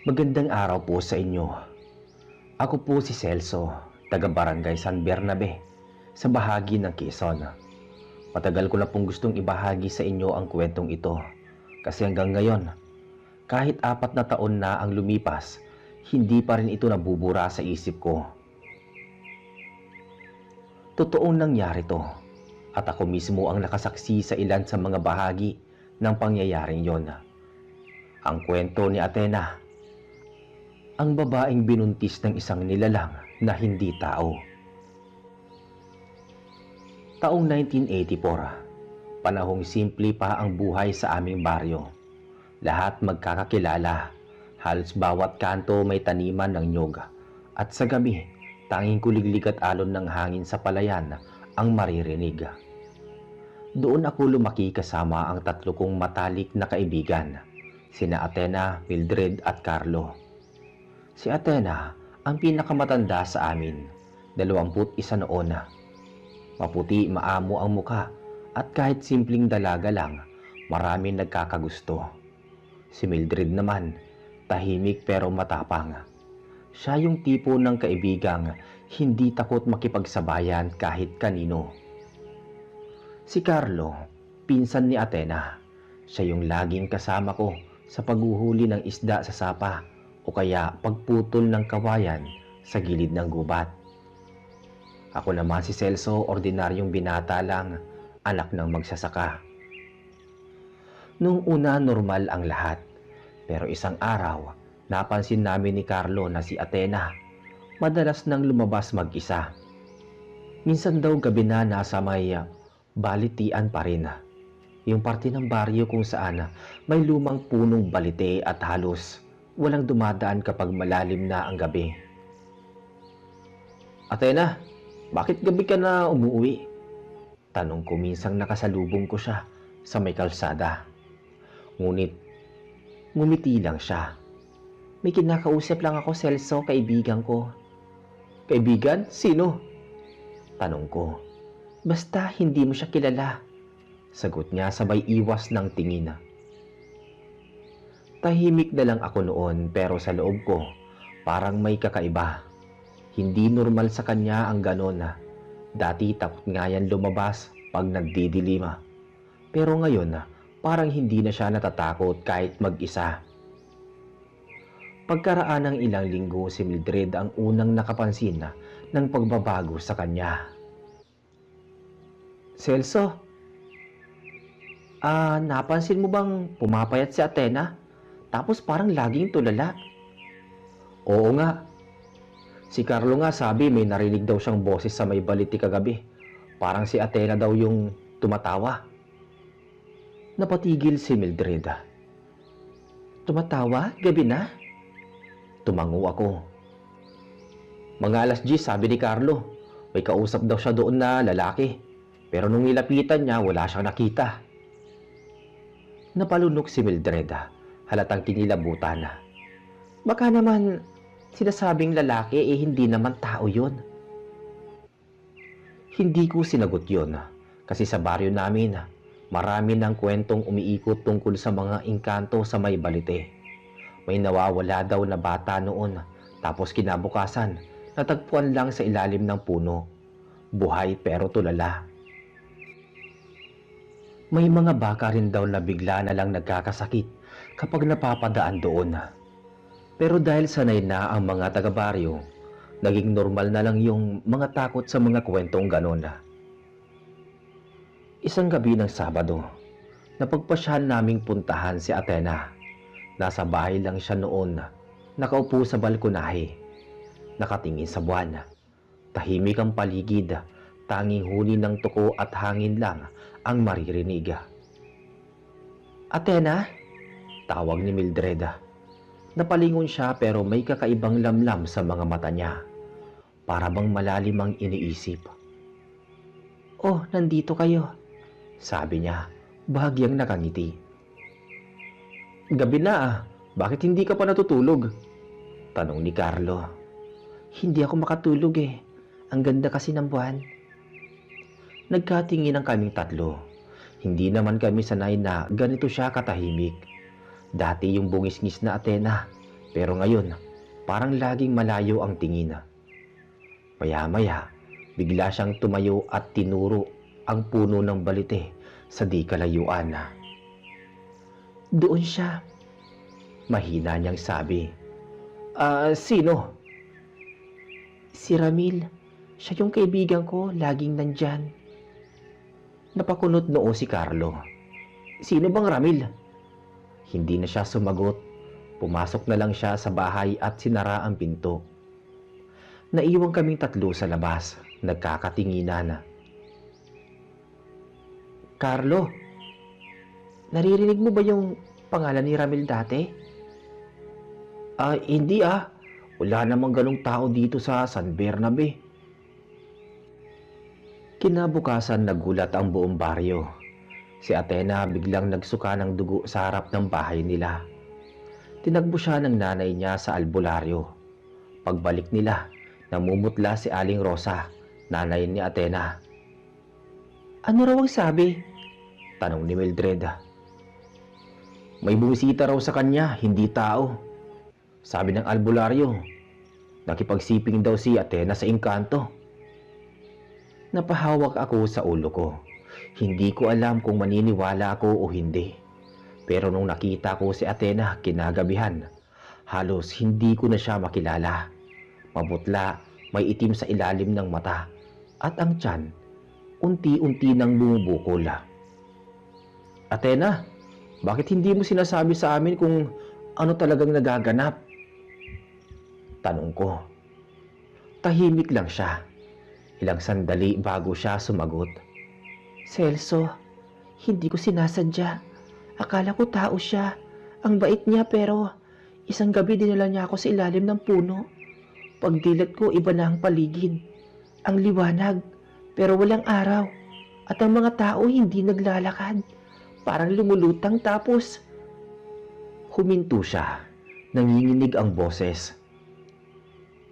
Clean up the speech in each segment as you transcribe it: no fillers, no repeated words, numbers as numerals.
Magandang araw po sa inyo. Ako po si Celso, taga-barangay San Bernabe, sa bahagi ng Quezon. Matagal ko na pong gustong ibahagi sa inyo ang kwentong ito. Kasi hanggang ngayon, kahit 4 na taon na ang lumipas, hindi pa rin ito nabubura sa isip ko. Totoong nangyari to, at ako mismo ang nakasaksi sa ilan sa mga bahagi ng pangyayaring yon. Ang kwento ni Athena, ang babaeng binuntis ng isang nilalang na hindi tao. Taong 1984, panahong simple pa ang buhay sa aming baryo. Lahat magkakakilala, halos bawat kanto may taniman ng nyog, at sa gabi, tanging kuliglig at alon ng hangin sa palayan ang maririnig. Doon ako lumaki kasama ang 3 kong matalik na kaibigan, sina Athena, Mildred at Carlo. Si Athena ang pinakamatanda sa amin, 21 noon. Maputi, maamo ang muka at kahit simpleng dalaga lang, maraming nagkakagusto. Si Mildred naman, tahimik pero matapang. Siya yung tipo ng kaibigang hindi takot makipagsabayan kahit kanino. Si Carlo, pinsan ni Athena. Siya yung laging kasama ko sa paghuhuli ng isda sa sapa o kaya pagputol ng kawayan sa gilid ng gubat. Ako naman si Celso, ordinaryong binata lang, anak ng magsasaka. Nung una normal ang lahat, pero isang araw, napansin namin ni Carlo na si Athena madalas nang lumabas mag-isa. Minsan daw gabi na nasa may balitian pa rin. Yung parte ng baryo kung saan may lumang punong balite at halos walang dumadaan kapag malalim na ang gabi. Athena, bakit gabi ka na umuwi? Tanong ko minsang nakasalubong ko siya sa may kalsada. Ngunit, ngumiti lang siya. May kinakausap lang ako, Celso, kaibigan ko. Kaibigan? Sino? Tanong ko. Basta hindi mo siya kilala. Sagot niya sabay iwas ng tingin. Tahimik na lang ako noon pero sa loob ko parang may kakaiba. Hindi normal sa kanya ang ganon. Dati takot nga yan lumabas pag nagdidilima. Pero ngayon parang hindi na siya natatakot kahit mag-isa. Pagkaraan ng ilang linggo, si Mildred ang unang nakapansin ng pagbabago sa kanya. Celso, napansin mo bang pumapayat si Athena? Tapos parang laging tulala. Oo nga. Si Carlo nga sabi may narinig daw siyang boses sa may baliti kagabi. Parang si Athena daw yung tumatawa. Napatigil si Mildred. Tumatawa? Gabi na? Tumango ako. Mga alas 10 sabi ni Carlo. May kausap daw siya doon na lalaki. Pero nung nilapitan niya wala siyang nakita. Napalunok si Mildred. Halatang kinilabutan. Baka naman sinasabing lalaki hindi naman tao yun. Hindi ko sinagot yun kasi sa baryo namin marami ng kwentong umiikot tungkol sa mga engkanto sa may balite. May nawawala daw na bata noon tapos kinabukasan natagpuan lang sa ilalim ng puno. Buhay pero tulala. May mga baka rin daw na bigla na lang nagkakasakit kapag napapadaan doon. Pero dahil sanay na ang mga taga-baryo, naging normal na lang yung mga takot sa mga kwentong ganon. Isang gabi ng Sabado, napagpasyahan naming puntahan si Athena. Nasa bahay lang siya noon, nakaupo sa balkonahe, nakatingin sa buwan. Tahimik ang paligid, tanging huni ng tuko at hangin lang ang maririnig. Athena? Tawag ni Mildred. Napalingon siya pero may kakaibang lamlam sa mga mata niya. Para bang malalim ang iniisip. Oh, nandito kayo. Sabi niya, bahagyang nakangiti. Gabi na bakit hindi ka pa natutulog? Tanong ni Carlo. Hindi ako makatulog Ang ganda kasi ng buwan. Nagkatingin ang kaming 3. Hindi naman kami sanay na ganito siya katahimik. Dati yung bungis-ngis na Athena, Pero ngayon, parang laging malayo ang tingin. Maya-maya, bigla siyang tumayo at tinuro ang puno ng balite sa di kalayuan. Doon siya. Mahina niyang sabi. Sino? Si Ramil. Siya yung kaibigan ko, laging nandyan. Napakunot noo si Carlo. Sino bang Ramil? Hindi na siya sumagot. Pumasok na lang siya sa bahay at sinara ang pinto. Naiwan kaming tatlo sa labas, nagkakatinginan. Carlo, naririnig mo ba yung pangalan ni Ramil dati? Hindi ah. Wala namang ganong tao dito sa San Bernabe. Kinabukasan nagulat ang buong baryo. Si Athena biglang nagsuka ng dugo sa harap ng bahay nila. Tinagbo siya ng nanay niya sa albularyo. Pagbalik nila, namumutla si Aling Rosa, nanay ni Athena. Ano raw ang sabi? Tanong ni Mildred. May bumisita raw sa kanya, hindi tao. Sabi ng albularyo, nakipagsiping daw si Athena sa engkanto. Napahawak ako sa ulo ko. Hindi ko alam kung maniniwala ako o hindi. Pero nung nakita ko si Athena kinagabihan, halos hindi ko na siya makilala. Mabutla, may itim sa ilalim ng mata, at ang tiyan, unti-unti nang bumubukol. Athena, bakit hindi mo sinasabi sa amin kung ano talagang nagaganap? Tanong ko. Tahimik lang siya. Ilang sandali bago siya sumagot. Celso, hindi ko sinasadya. Akala ko tao siya. Ang bait niya pero isang gabi dinala niya ako sa ilalim ng puno. Pagdilat ko iba na ang paligid. Ang liwanag pero walang araw. At ang mga tao hindi naglalakad. Parang lumulutang tapos huminto siya. Nanginginig ang boses.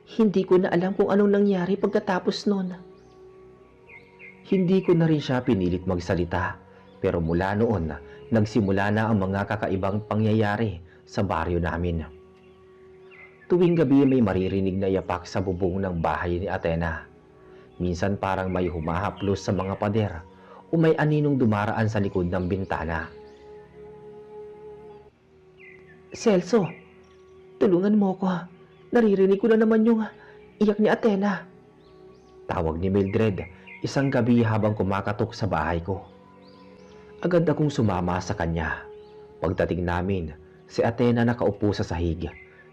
Hindi ko na alam kung anong nangyari pagkatapos nun. Hindi ko na rin siya pinilit magsalita, pero mula noon, nagsimula na ang mga kakaibang pangyayari sa baryo namin. Tuwing gabi may maririnig na yapak sa bubong ng bahay ni Athena. Minsan parang may humahaplos sa mga pader o may aninong dumaraan sa likod ng bintana. Celso, tulungan mo ko. Naririnig ko na naman yung iyak ni Athena. Tawag ni Mildred, isang gabi habang kumakatok sa bahay ko. Agad akong sumama sa kanya. Pagdating namin, si Athena nakaupo sa sahig,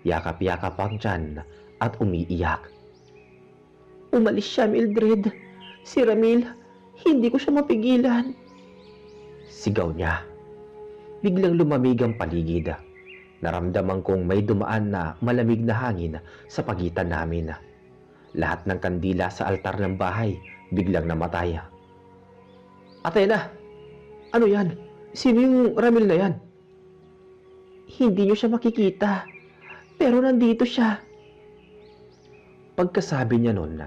yakap-yakap ang tiyan at umiiyak. Umalis siya, Mildred. Si Ramil, hindi ko siya mapigilan. Sigaw niya. Biglang lumamig ang paligid. Naramdaman kong may dumaan na malamig na hangin sa pagitan namin. Lahat ng kandila sa altar ng bahay biglang namatay. Athena, ano yan? Sino yung Ramil na yan? Hindi niyo siya makikita, pero nandito siya. Pagkasabi niya nun,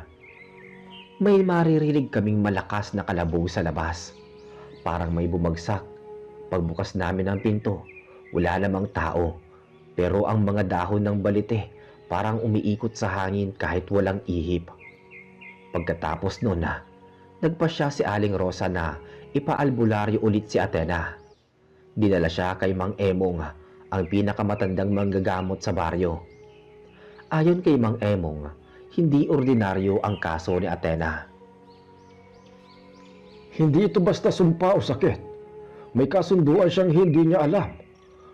may maririnig kaming malakas na kalabog sa labas. Parang may bumagsak. Pagbukas namin ng pinto, wala namang tao. Pero ang mga dahon ng balite parang umiikot sa hangin kahit walang ihip. Pagkatapos nun nagpasya si Aling Rosa na ipaalbularyo ulit si Athena. Dinala siya kay Mang Emong, ang pinakamatandang manggagamot sa baryo. Ayon kay Mang Emong, hindi ordinaryo ang kaso ni Athena. Hindi ito basta sumpa o sakit. May kasunduan siyang hindi niya alam.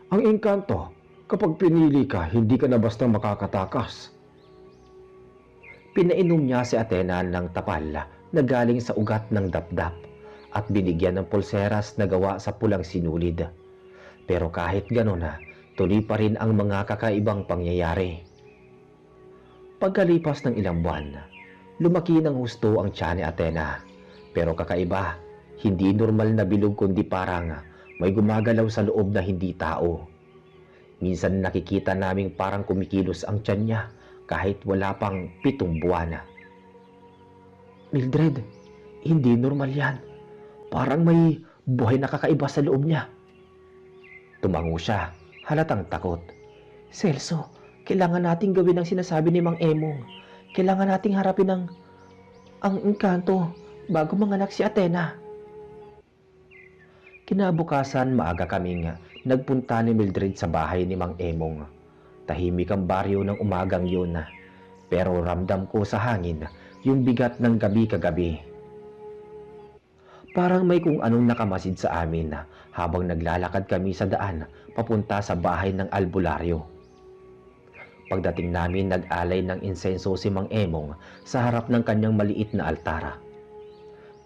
Ang engkanto, kapag pinili ka, hindi ka na basta makakatakas. Pinainom niya si Athena ng tapal na galing sa ugat ng dapdap at binigyan ng pulseras na gawa sa pulang sinulid. Pero kahit gano'n tuloy pa rin ang mga kakaibang pangyayari. Pagkalipas ng ilang buwan, lumaki ng husto ang tiyan ni Athena. Pero kakaiba, hindi normal na bilog kundi parang may gumagalaw sa loob na hindi tao. Minsan nakikita naming parang kumikilos ang tiyan niya kahit wala pang 7 buwan. Mildred, hindi normal yan. Parang may buhay na kakaiba sa loob niya. Tumango siya, halatang takot. Celso, Kailangan nating gawin ang sinasabi ni Mang Emong. Kailangan nating harapin ang engkanto bago manganak si Athena. Kinabukasan maaga kaming nagpunta ni Mildred sa bahay ni Mang Emong. Tahimik ang baryo ng umagang yun, pero ramdam ko sa hangin yung bigat ng gabi kagabi. Parang may kung anong nakamasid sa amin habang naglalakad kami sa daan papunta sa bahay ng albularyo. Pagdating namin, nag-alay ng insenso si Mang Emong sa harap ng kanyang maliit na altara.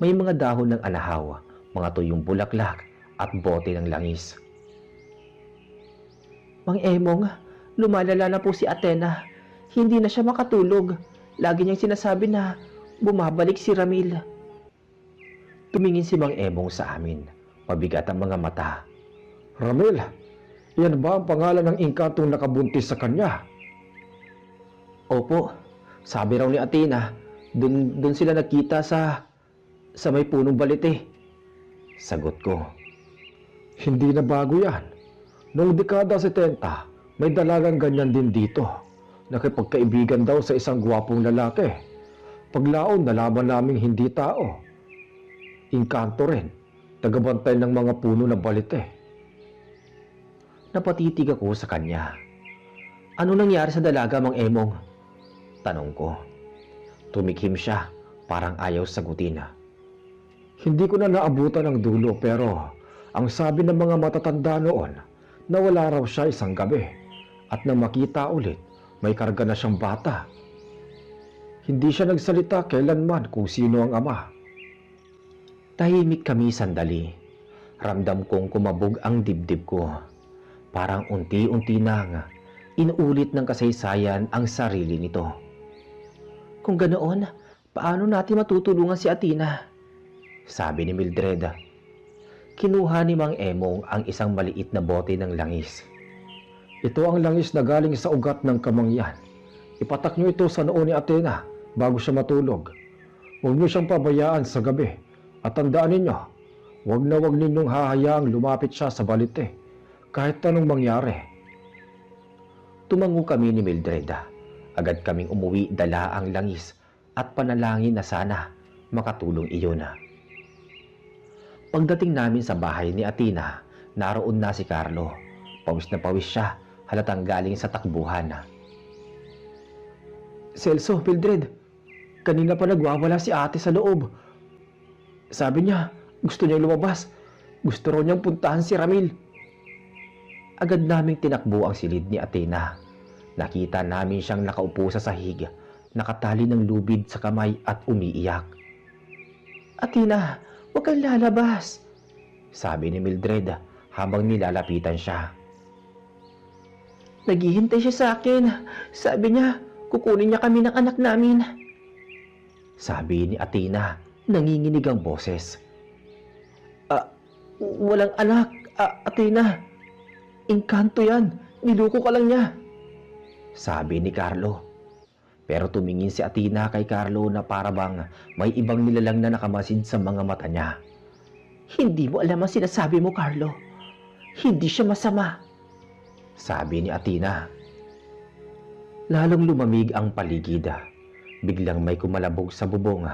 May mga dahon ng anahaw, mga tuyong bulaklak at bote ng langis. Mang Emong, lumalala na po si Athena. Hindi na siya makatulog. Lagi niyang sinasabi na bumabalik si Ramil. Tumingin si Mang Emong sa amin. Mabigat ang mga mata. Ramil, yan ba ang pangalan ng engkantong nakabuntis sa kanya? Opo, sabi raw ni Athena, dun sila nagkita sa may punong balite. Sagot ko. Hindi na bago yan. Noong dekada 70, may dalagang ganyan din dito. Nakipagkaibigan daw sa isang gwapong lalaki. Paglaon, nalaman naming hindi tao. Engkanto rin, tagabantay ng mga puno na balite. Napatitig ako sa kanya. Ano nangyari sa dalaga, Mang Emong? Tanong ko. Tumikhim siya, parang ayaw sagutin. Hindi ko na naabutan ang dulo pero ang sabi ng mga matatanda noon, nawala raw siya isang gabi at nang makita ulit, may karga na siyang bata. Hindi siya nagsalita kailanman kung sino ang ama. Tahimik kami sandali. Ramdam kong kumabog ang dibdib ko. Parang unti-unti nang inuulit ng kasaysayan ang sarili nito. Kung ganoon, paano natin matutulungan si Athena? Sabi ni Mildred. Kinuha ni Mang Emong ang isang maliit na bote ng langis. Ito ang langis na galing sa ugat ng kamangyan. Ipatak niyo ito sa noo ni Athena bago siya matulog. Huwag niyo siyang pabayaan sa gabi. At tandaan ninyo, huwag ninyong hahayaang lumapit siya sa balite kahit anong mangyari. Tumango kami ni Mildred. Agad kaming umuwi, dala ang langis at panalangin na sana makatulong iyon. Pagdating namin sa bahay ni Athena, naroon na si Carlo. Pawis na pawis siya, halatang galing sa takbuhan. Celso, Mildred, kanina pa nagwawala si ate sa loob. Sabi niya, gusto niyang lumabas. Gusto raw niyang puntahan si Ramil. Agad naming tinakbo ang silid ni Athena. Nakita namin siyang nakaupo sa sahig, nakatali ng lubid sa kamay at umiiyak. Athena, huwag kang lalabas, sabi ni Mildred habang nilalapitan siya. Naghihintay siya sa akin. Sabi niya, kukunin niya kami ng anak namin. Sabi ni Athena, nanginginig ang boses. Walang anak, Athena. Engkanto yan. Niluko ka lang niya. Sabi ni Carlo. Pero tumingin si Athena kay Carlo na para bang may ibang nilalang na nakamasid sa mga mata niya. Hindi mo alam ang sinasabi mo, Carlo. Hindi siya masama. Sabi ni Athena. Lalong lumamig ang paligid. Biglang may kumalabog sa bubong,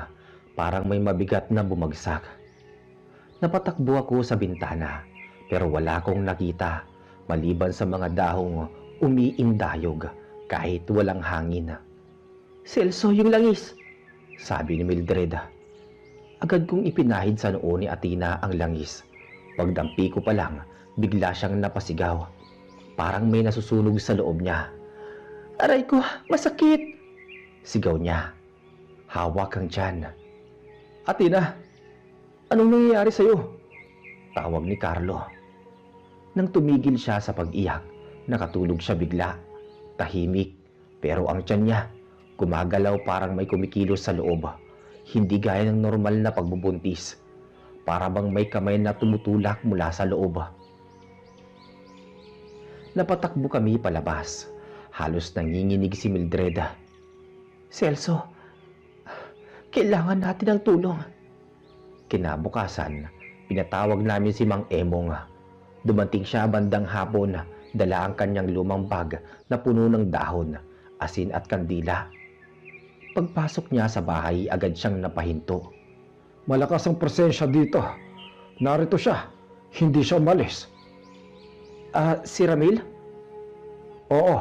parang may mabigat na bumagsak. Napatakbo ako sa bintana, pero wala akong nakita maliban sa mga dahong umiindayog kahit walang hangin. Celso, yung langis, sabi ni Mildred. Agad kong ipinahid sa noo ni Athena ang langis. Pagdampi ko pa lang, bigla siyang napasigaw. Parang may nasusunog sa loob niya. Aray ko, masakit! Sigaw niya. Hawak ang tiyan. Athena, anong nangyayari sa'yo? Tawag ni Carlo. Nang tumigil siya sa pag-iyak, nakatulog siya bigla. Tahimik, pero ang tiyan niya, gumagalaw parang may kumikilos sa loob. Hindi gaya ng normal na pagbubuntis. Para bang may kamay na tumutulak mula sa loob. Napatakbo kami palabas. Halos nanginginig si Mildred. Celso, kailangan natin ng tulong. Kinabukasan, pinatawag namin si Mang Emong. Dumating siya bandang hapon Dala ang kanyang lumang bag na puno ng dahon, asin at kandila. Pagpasok niya sa bahay, agad siyang napahinto. Malakas ang presensya dito. Narito siya. Hindi siya umalis. Si Ramil? Oo,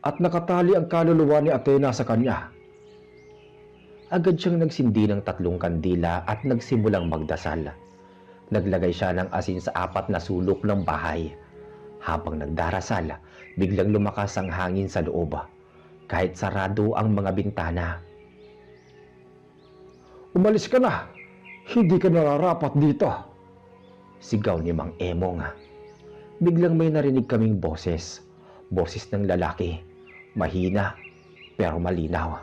at nakatali ang kaluluwa ni Athena sa kanya. Agad siyang nagsindi ng 3 kandila at nagsimulang magdasal. Naglagay siya ng asin sa 4 na sulok ng bahay. Habang nagdarasal, biglang lumakas ang hangin sa loob, kahit sarado ang mga bintana. Umalis ka na. Hindi ka nararapat dito. Sigaw ni Mang Emong. Biglang may narinig kaming boses. Boses ng lalaki. Mahina, pero malinaw.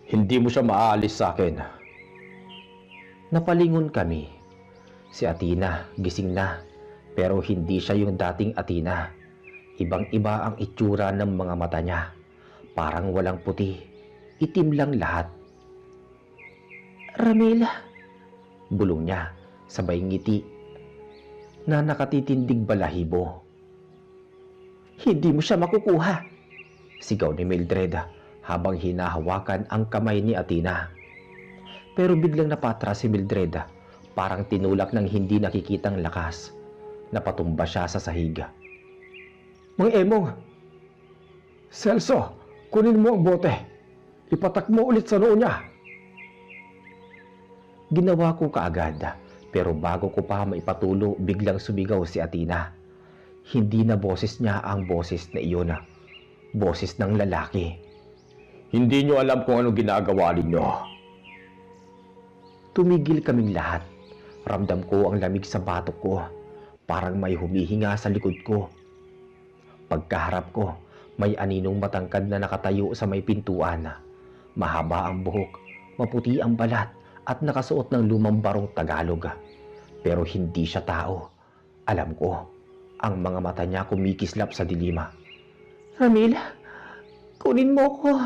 Hindi mo siya maaalis sa akin. Napalingon kami. Si Athena, gising na. Pero hindi siya yung dating Athena. Ibang-iba ang itsura ng mga mata niya. Parang walang puti. Itim lang lahat. Ramil, Bulong niya, sabay ngiti na nakatitindig balahibo. hindi mo siya makukuha. Sigaw ni Mildred habang hinahawakan ang kamay ni Athena. Pero biglang napatras si Mildred, parang tinulak ng hindi nakikitang lakas. Napatumba siya sa sahig. Mang Emong! Celso, kunin mo ang bote. Ipatak mo ulit sa noo niya. Ginawa ko kaagad, pero bago ko pa maipatulo, biglang sumigaw si Athena. Hindi na boses niya ang boses na iyon. Boses ng lalaki. Hindi niyo alam kung ano ginagawa ninyo. Tumigil kaming lahat. Ramdam ko ang lamig sa batok ko. Parang may humihinga sa likod ko. Pagkaharap ko, may aninong matangkad na nakatayo sa may pintuan. Mahaba ang buhok, maputi ang balat, at nakasuot ng lumang barong Tagalog. Pero hindi siya tao. Alam ko, ang mga mata niya kumikislap sa dilima. Ramil, kunin mo ko.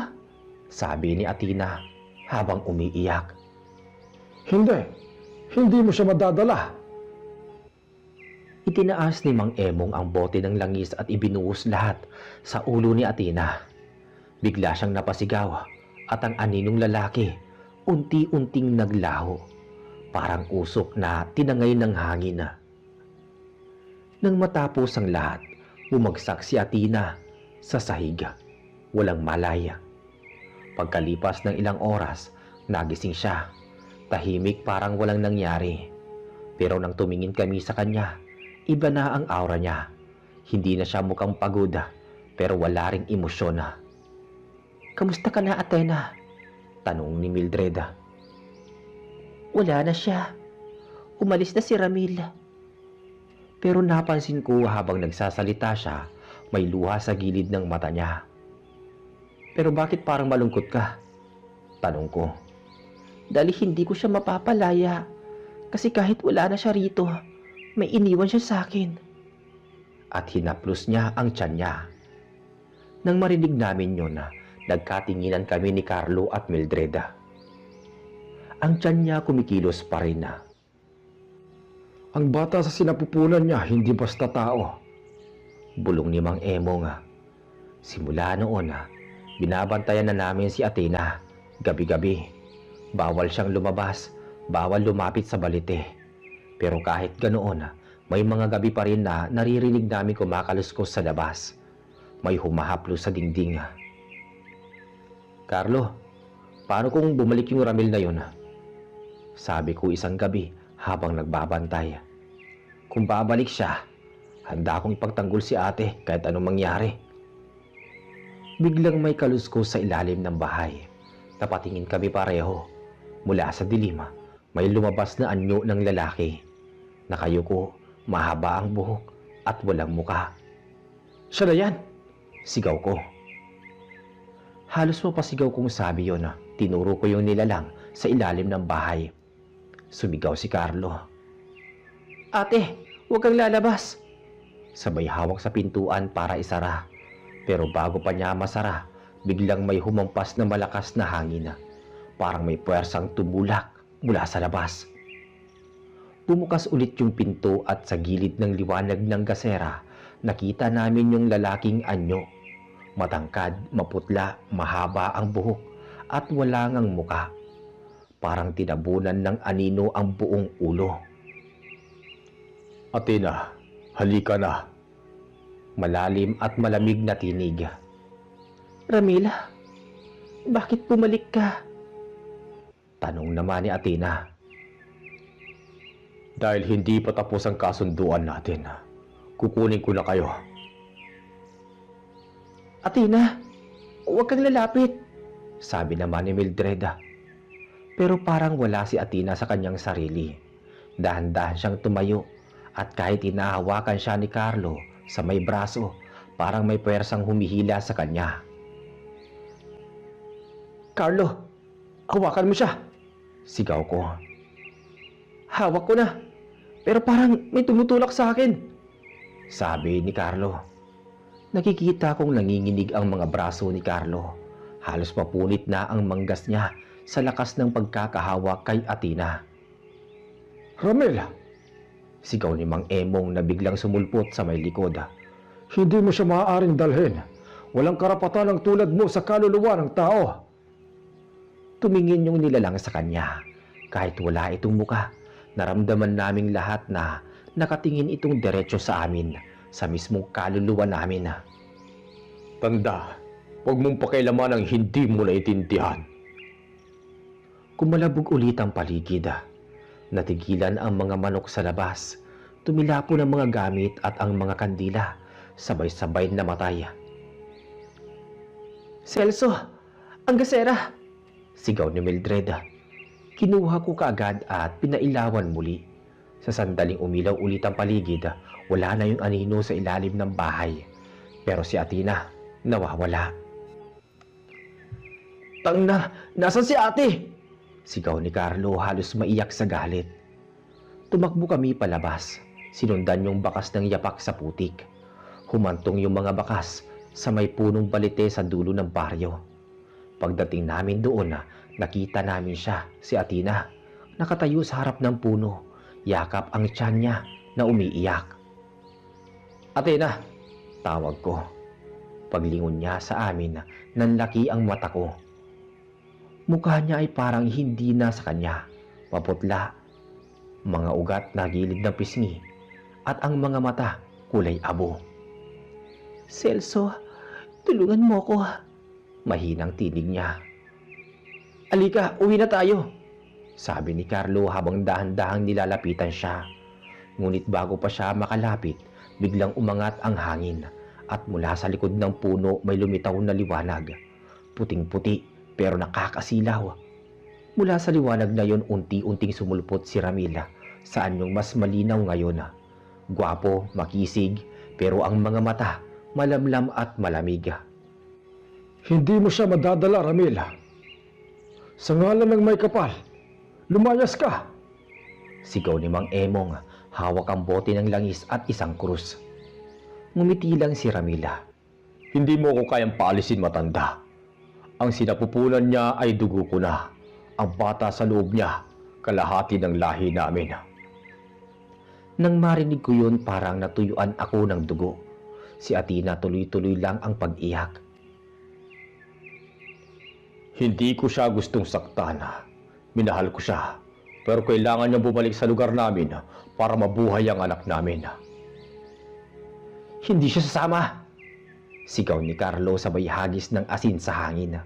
Sabi ni Athena habang umiiyak. Hindi mo siya madadala. Itinaas ni Mang Emong ang bote ng langis at ibinuhos lahat sa ulo ni Athena. Bigla siyang napasigaw at ang aninong lalaki unti-unting naglaho, parang usok na tinangay ng hangin. Nang matapos ang lahat, bumagsak si Athena sa sahig. Walang malaya. Pagkalipas ng ilang oras, nagising siya. Tahimik, parang walang nangyari. Pero nang tumingin kami sa kanya, iba na ang aura niya. Hindi na siya mukhang pagod, pero wala ring emosyon. Kamusta ka na, Athena? Tanong ni Mildred. Wala na siya. Umalis na si Ramil. Pero napansin ko habang nagsasalita siya, may luha sa gilid ng mata niya. Pero bakit parang malungkot ka? Tanong ko. Dahil hindi ko siya mapapalaya. Kasi kahit wala na siya rito, may iniwan siya sa akin. At hinaplos niya ang tiyan niya. Nang marinig namin yun, nagkatinginan kami ni Carlo at Mildred. Ang tiyan niya kumikilos pa rin. Ang bata sa sinapupunan niya, hindi basta tao. Bulong ni Mang Emong. Simula noon, binabantayan na namin si Athena. Gabi-gabi. Bawal siyang lumabas, bawal lumapit sa balite. Pero kahit ganoon, may mga gabi pa rin na naririnig namin kumakaluskos sa labas. May humahaplo sa dingding. Carlo, paano kung bumalik yung Ramil na yun? Sabi ko isang gabi habang nagbabantay. Kung babalik siya, handa akong ipagtanggol si ate kahit anong mangyari. Biglang may kaluskos sa ilalim ng bahay. Napatingin kami pareho. Mula sa dilim, may lumabas na anyo ng lalaki. Nakayuko, mahaba ang buhok at walang muka. Siya na yan. Sigaw ko. Halos mapasigaw kong sabi yon. Tinuro ko yung nilalang sa ilalim ng bahay. Sumigaw si Carlo. Ate, huwag kang lalabas. Sabay hawak sa pintuan para isara. Pero bago pa niya masara, biglang may humampas na malakas na hangin. Parang may puwersang tumulak mula sa labas. Bumukas ulit yung pinto at sa gilid ng liwanag ng gasera, Nakita namin yung lalaking anyo. Matangkad, maputla, mahaba ang buhok at wala ngang muka. Parang tinabunan ng anino ang buong ulo. Athena, halika na. Malalim at malamig na tinig. Ramila, bakit bumalik ka? Tanong naman ni Athena. Dahil hindi pa tapos ang kasunduan natin, kukunin ko na kayo. Athena, huwag kang lalapit. Sabi naman ni Mildred. Pero parang wala si Athena sa kanyang sarili. Dahan-dahan siyang tumayo at kahit hinahawakan siya ni Carlo sa may braso, parang may puwersang humihila sa kanya. Carlo, hawakan mo siya. Sigaw ko. Hawak ko na. Pero parang may tumutulak sa akin. Sabi ni Carlo. Nakikita kong nanginginig ang mga braso ni Carlo. Halos mapunit na ang manggas niya sa lakas ng pagkakahawak kay Athena. Ramil, Sigaw ni Mang Emong na biglang sumulpot sa may likod. hindi mo siya maaaring dalhin. Walang karapatan ang tulad mo sa kaluluwa ng tao. Tumingin yung nilalang sa kanya. Kahit wala itong muka, naramdaman naming lahat na nakatingin itong diretso sa amin, sa mismong kaluluwa namin. Tanda, huwag mong pakialaman ang hindi mo naiintindihan. Kumalabog ulit ang paligid. Natigilan ang mga manok sa labas. Tumilapo ng mga gamit at ang mga kandila. Sabay-sabay namatay. Celso, ang gasera. Sigaw ni Mildred. Kinuha ko kaagad at pinailawan muli. Sa sandaling umilaw ulit ang paligid, wala na yung anino sa ilalim ng bahay. Pero si Athena, nawawala. Tangna, nasan si ate? Sigaw ni Carlo halos maiyak sa galit. Tumakbo kami palabas. Sinundan yung bakas ng yapak sa putik. Humantong yung mga bakas sa may punong balite sa dulo ng baryo. Pagdating namin doon, nakita namin siya, si Athena, nakatayo sa harap ng puno. Yakap ang tiyan niya na umiiyak. Athena, tawag ko. Paglingon niya sa amin, nanlaki ang mata ko. Mukha niya ay parang hindi na sa kanya, maputla, mga ugat na gilid ng pisngi, at ang mga mata kulay abo. Celso, tulungan mo ko. Mahinang tinig niya. Alika, uwi na tayo. Sabi ni Carlo habang dahan-dahang nilalapitan siya. Ngunit bago pa siya makalapit, biglang umangat ang hangin at mula sa likod ng puno may lumitaw na liwanag. Puting-puti pero nakakasilaw. Mula sa liwanag na yon unti-unting sumulpot si Ramila sa anyong mas malinaw ngayon. Gwapo, makisig, pero ang mga mata malamlam at malamig. Hindi mo siya madadala, Ramil. Sa ngalan ng may kapal, lumayas ka. Sigaw ni Mang Emong, hawak ang bote ng langis at isang krus. Ngumiti lang si Ramila. Hindi mo ko kayang paalisin, matanda. Ang sinapupunan niya ay dugo ko na. Ang bata sa loob niya, kalahati ng lahi namin. Nang marinig ko yun, parang natuyuan ako ng dugo. Si Athena tuloy-tuloy lang ang pag-iyak. Hindi ko siya gustong saktan. Minahal ko siya. Pero kailangan niya bumalik sa lugar namin para mabuhay ang anak namin. Hindi siya sasama! Sigaw ni Carlo sabay hagis ng asin sa hangin.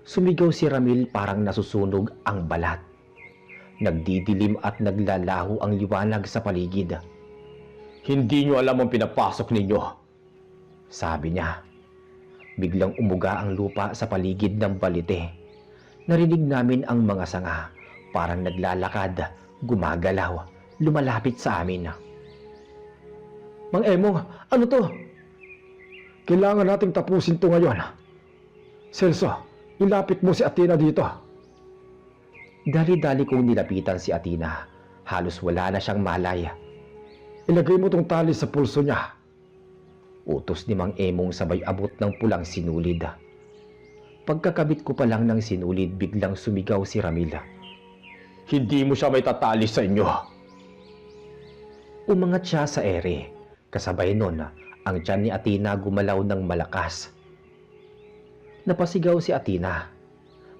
Sumigaw si Ramil parang nasusunog ang balat. Nagdidilim at naglalaho ang liwanag sa paligid. Hindi niyo alam ang pinapasok ninyo, sabi niya. Biglang umuga ang lupa sa paligid ng balite. Narinig namin ang mga sanga, parang naglalakad, gumagalaw, lumalapit sa amin. Mang Emong, ano to? Kailangan nating tapusin to ngayon. Celso, ilapit mo si Athena dito. Dali-dali kong nilapitan si Athena. Halos wala na siyang malay. Ilagay mo tong tali sa pulso niya. Utos ni Mang Emong sabay abot ng pulang sinulid. Pagkakabit ko pa lang ng sinulid, biglang sumigaw si Ramila. Hindi mo siya may tatali sa inyo. Umangat siya sa ere. Kasabay nun, Ang tiyan ni Athena gumalaw ng malakas. Napasigaw si Athena.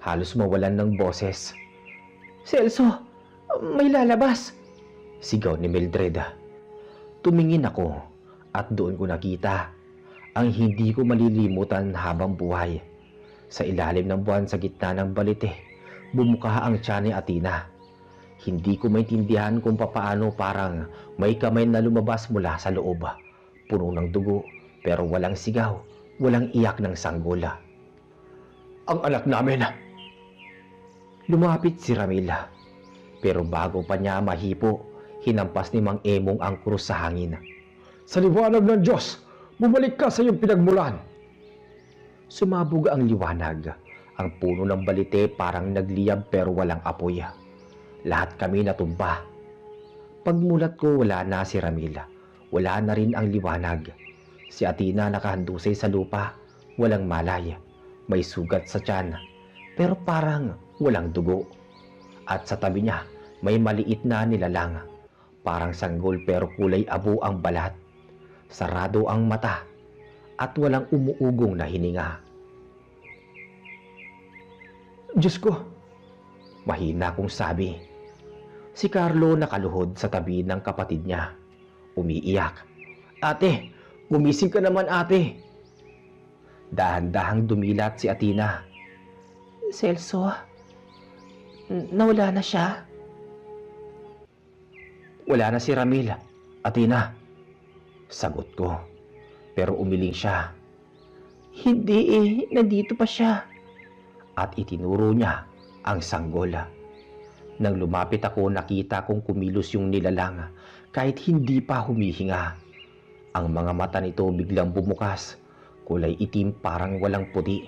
Halos mawalan ng boses. Celso, may lalabas. Sigaw ni Mildred. Tumingin ako at doon ko nakita ang hindi ko malilimutan habang buhay. Sa ilalim ng buwan sa gitna ng balite, bumuka ang tiyan ni Athena. Hindi ko maintindihan kung papaano parang may kamay na lumabas mula sa loob. Puno ng dugo pero walang sigaw, walang iyak ng sanggol. Ang anak namin! Lumapit si Ramila. Pero bago pa niya mahipo, hinampas ni Mang Emong ang krus sa hangin. Sa liwanag ng Diyos, bumalik ka sa iyong pinagmulan. Sumabog ang liwanag. Ang puno ng balite parang nagliyab pero walang apoy. Lahat kami natumba. Pagmulat ko, wala na si Ramila. Wala na rin ang liwanag. Si Athena nakahandusay sa lupa. Walang malay. May sugat sa tiyan. Pero parang walang dugo. At sa tabi niya, may maliit na nilalang. Parang sanggol pero kulay abo ang balat. Sarado ang mata. At walang umuugong na hininga. Diyos ko, Mahina kong sabi. Si Carlo nakaluhod sa tabi ng kapatid niya. Umiiyak. Ate, gumising ka naman ate. Dahan-dahang dumilat si Athena. Celso, nawala na siya. Wala na si Ramil. Athena. Sagot ko. Pero umiling siya. Hindi nandito pa siya. At itinuro niya ang sanggol. Nang lumapit ako, nakita kong kumilos yung nilalang kahit hindi pa humihinga. Ang mga mata nito biglang bumukas. Kulay itim parang walang puti.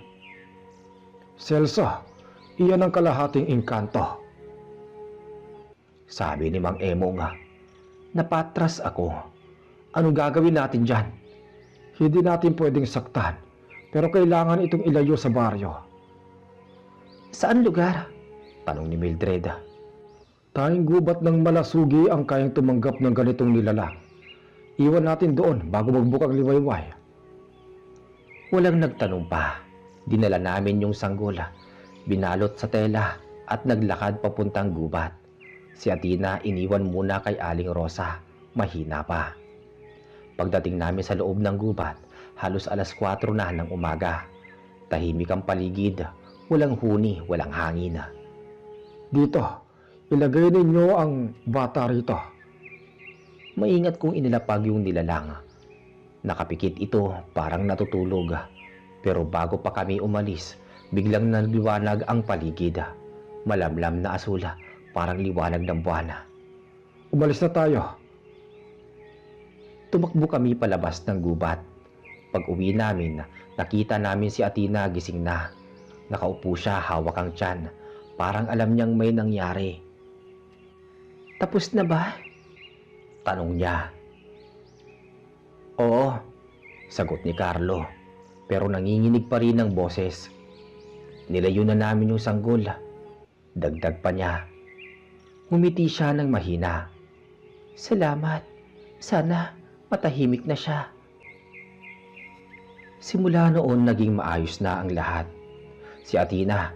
Celso, iyan ang kalahating engkanto. Sabi ni Mang Emong. Napatras ako. Ano gagawin natin dyan? Hindi natin pwedeng saktan, pero kailangan itong ilayo sa baryo. Saan lugar? Tanong ni Mildred. Tayong gubat ng malasugi ang kayang tumanggap ng ganitong nilalang. Iwan natin doon bago magbukang liwayway. Walang nagtanong pa. Dinala namin yung sanggol, binalot sa tela at naglakad papuntang gubat. Si Athena iniwan muna kay Aling Rosa, mahina pa. Pagdating namin sa loob ng gubat, halos 4:00 na ng umaga. Tahimik ang paligid, walang huni, walang hangin. Dito, ilagay ninyo ang bata rito. Maingat kong inilapag yung nilalang. Nakapikit ito, parang natutulog. Pero bago pa kami umalis, biglang naliwanag ang paligid. Malamlam na asul, parang liwanag ng buwan. Umalis na tayo. Tumakbo kami palabas ng gubat. Pag-uwi namin, nakita namin si Athena gising na. Nakaupo siya, hawak ang tiyan. Parang alam niyang may nangyari. Tapos na ba? Tanong niya. Oo, sagot ni Carlo. Pero nanginginig pa rin ang boses. Nilayo na namin yung sanggol. Dagdag pa niya. Ngumiti siya ng mahina. Salamat. Sana matahimik na siya. Simula noon naging maayos na ang lahat. Si Athena,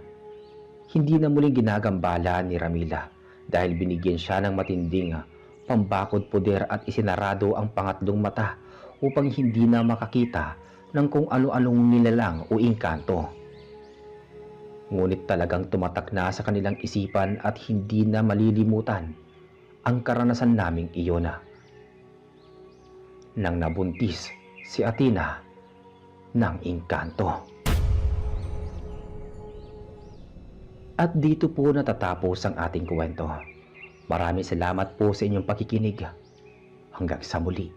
hindi na muling ginagambala ni Ramila dahil binigyan siya ng matinding pambakod poder at isinarado ang pangatlong mata upang hindi na makakita ng kung ano-anong nilalang o engkanto. Ngunit talagang tumatak na sa kanilang isipan at hindi na malilimutan ang karanasan naming iyon. Nang nabuntis si Athena ng engkanto. At dito po natatapos ang ating kwento. Maraming salamat po sa inyong pakikinig. Hanggang sa muli.